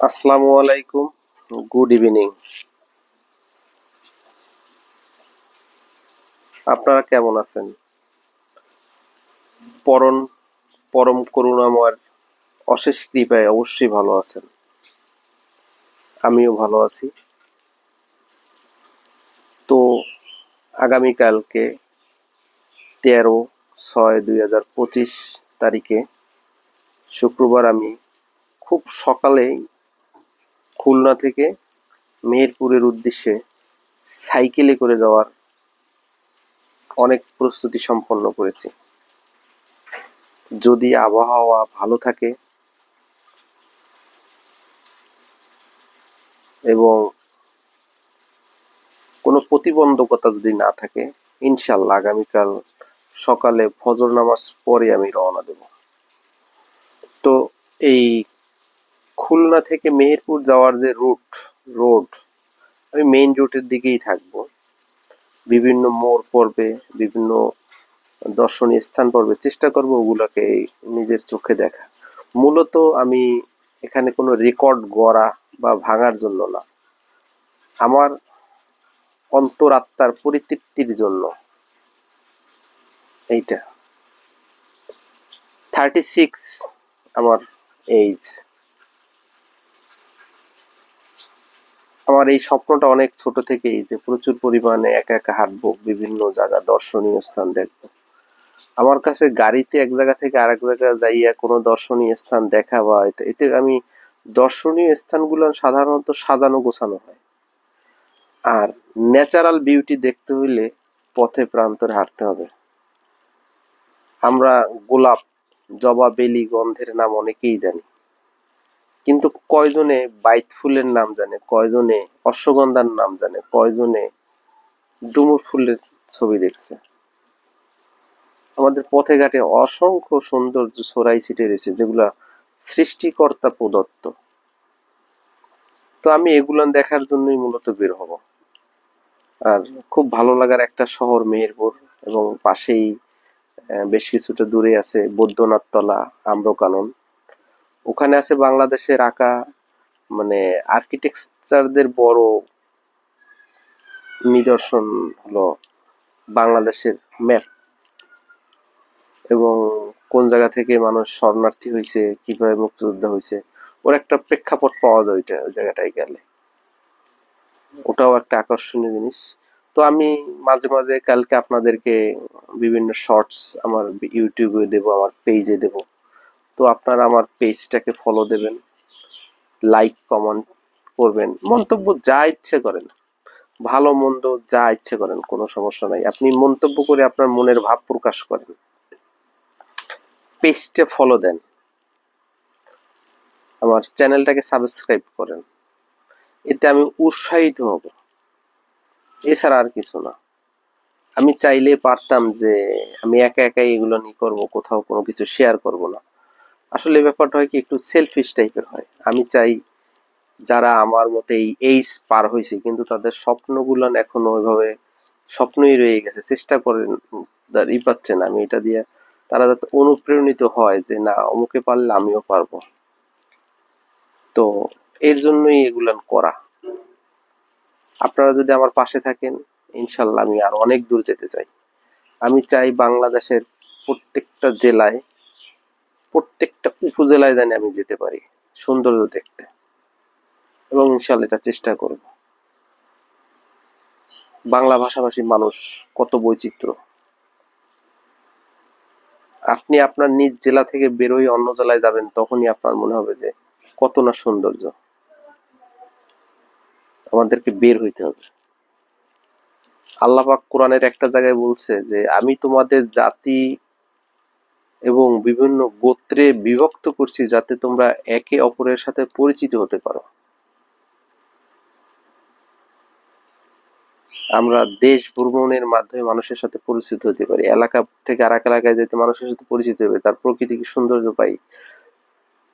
আসসালামু আলাইকুম, good evening. আপনারা কেমন আছেন? পরম পরম করুণাময়ের অশেষ কৃপায় অবশ্যই ভালো আছেন। আমিও ভালো আছি। তো আগামীকালকে 13/6/2025 তারিখে শুক্রবার আমি খুব সকালেই খুলনা থেকে মেহেরপুরের উদ্দেশ্যে সাইকেলে করে যাওয়ার অনেক প্রস্তুতি সম্পন্ন করেছি। যদি আবহাওয়া ভালো থাকে এবং কোনো প্রতিবন্ধকতা যদি না থাকে, ইনশাল্লাহ আগামীকাল সকালে ফজর নামাজ পরে আমি রওনা দেব। তো এই খুলনা থেকে মেহেরপুর যাওয়ার যে রোড, আমি মেইন রোডের দিকেই থাকবো। বিভিন্ন মোড় পড়বে, বিভিন্ন দর্শনীয় স্থান পড়বে, চেষ্টা করব ওগুলোকে নিজের চোখে দেখা। মূলত আমি এখানে কোনো রেকর্ড গড়া বা ভাঙার জন্য না, আমার অন্তরাত্মার পরিতৃপ্তির জন্য। এইটা 36 আমার এইজ। আমার এই স্বপ্নটা অনেক ছোট থেকেই, যে প্রচুর পরিমাণে একা একা হাঁটবো, বিভিন্ন জায়গা দর্শনীয় স্থান দেখবো। আমার কাছে গাড়িতে এক জায়গা থেকে আরেক জায়গায় যাইয়া কোনো দর্শনীয় স্থান দেখা, বা এতে আমি দর্শনীয় স্থানগুলো সাধারণত সাজানো গোছানো হয়। আর ন্যাচারাল বিউটি দেখতে হইলে পথে প্রান্তরে হাঁটতে হবে। আমরা গোলাপ, জবা, বেলি গন্ধের নাম অনেকেই জানি, কিন্তু কয়জনে বাইত ফুলের নাম জানে, কয়জনে অশ্বগন্ধার নাম জানে, কয়জনে ডুমুর ফুলের ছবি দেখছে। আমাদের পথে ঘাটে অসংখ্য সৌন্দর্য ছড়াই ছিটে রয়েছে, যেগুলা সৃষ্টিকর্তা প্রদত্ত। তো আমি এগুলো দেখার জন্যই মূলত বের হব। আর খুব ভালো লাগার একটা শহর মেহেরপুর, এবং পাশেই বেশ কিছুটা দূরে আছে বৈদ্যনাথ তলা, আম্রকানন। ওখানে আছে বাংলাদেশের আঁকা, মানে আর্কিটেকচারদের বড় নিদর্শন হলো বাংলাদেশের ম্যাপ, এবং কোন জায়গা থেকে মানুষ শরণার্থী হয়েছে, কিভাবে মুক্তিযোদ্ধা হয়েছে, ওর একটা প্রেক্ষাপট পাওয়া যায় ওই জায়গাটায় গেলে। ওটাও একটা আকর্ষণীয় জিনিস। তো আমি মাঝে মাঝে কালকে আপনাদেরকে বিভিন্ন শর্টস আমার ইউটিউবে দেব, আমার পেজে দেব। তো আপনারা আমার পেজটাকে ফলো দেবেন, লাইক কমেন্ট করবেন, মন্তব্য যা ইচ্ছে করেন, ভালো মন্দ যা ইচ্ছে করেন, কোনো সমস্যা নাই। আপনি মন্তব্য করে আপনার মনের ভাব প্রকাশ করেন, পেজটা ফলো দেন, আমার চ্যানেলটাকে সাবস্ক্রাইব করেন। এতে আমি উৎসাহিত হব, এছাড়া আর কিছু না। আমি চাইলে পারতাম যে আমি একা একাই এগুলো নিয়ে করবো, কোথাও কোনো কিছু শেয়ার করব না। আসলে ব্যাপারটা হয় কি, একটু সেলফিশ টাইপের হয়। আমি চাই যারা আমার মতে এই এইজ পার হয়েছে, কিন্তু তাদের স্বপ্নগুলো এখনো ওইভাবে স্বপ্নই রয়ে গেছে, চেষ্টা করেন পাচ্ছে না, আমি এটা দিয়ে তারা যাতে অনুপ্রেরণিত হয় যে না, অমুকে পারলে আমিও পারবো। তো এর জন্যই এগুলান করা। আপনারা যদি আমার পাশে থাকেন, ইনশাল্লাহ আমি আর অনেক দূর যেতে চাই। আমি চাই বাংলাদেশের প্রত্যেকটা জেলায়, প্রত্যেকটা উপজেলায় জানি আমি যেতে পারি সৌন্দর্য দেখতে, এবং ইনশাল্লাহ এটা চেষ্টা করব। বাংলা ভাষাভাষী মানুষ কত বৈচিত্র্য। আপনি আপনার নিজ জেলা থেকে বেরোই অন্য জেলায় যাবেন, তখনই আপনার মনে হবে যে কত না সৌন্দর্য। আমাদেরকে বের হইতে হবে। আল্লাহ পাক কোরআনের একটা জায়গায় বলছে যে আমি তোমাদের জাতি এবং বিভিন্ন গোত্রে বিভক্ত করছি, যাতে তোমরা একে অপরের সাথে পরিচিত হতে পারো। আমরা দেশ ভ্রমণের মাধ্যমে মানুষের সাথে পরিচিত হতে পারি, এলাকা থেকে আরেক এলাকায় যেতে মানুষের সাথে পরিচিত হবে, তার প্রকৃতি কি সৌন্দর্য পাই।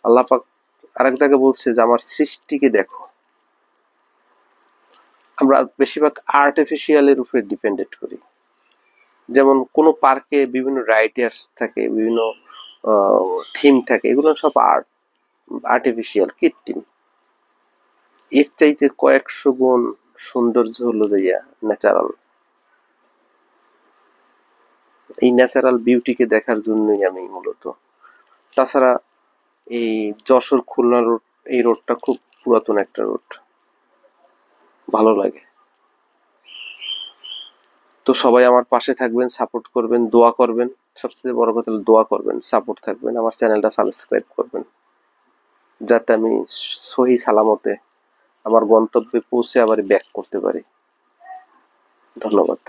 আল্লাহ পাক আরেক জায়গায় বলছে যে আমার সৃষ্টিকে দেখো। আমরা বেশিরভাগ আর্টিফিশিয়াল এর উপরে ডিপেন্ডেন্ট করি। যেমন কোনো পার্কে বিভিন্ন রাইডার্স থাকে, বিভিন্ন থিম থাকে, এগুলো সব আর্টিফিশিয়াল, কৃত্রিম। এর চাইতে কয়েকশো গুণ সৌন্দর্য হলো যাইয়া ন্যাচারাল। এই ন্যাচারাল বিউটিকে দেখার জন্যই আমি মূলত। তাছাড়া এই যশোর খুলনা রোড, এই রোডটা খুব পুরাতন একটা রোড, ভালো লাগে। তো সবাই আমার পাশে থাকবেন, সাপোর্ট করবেন, দোয়া করবেন। সবচেয়ে বড় কথা হলো দোয়া করবেন, সাপোর্ট থাকবেন, আমার চ্যানেলটা সাবস্ক্রাইব করবেন, যাতে আমি সহি সালামতে আমার গন্তব্যে পৌঁছে আবার ব্যাক করতে পারি। ধন্যবাদ।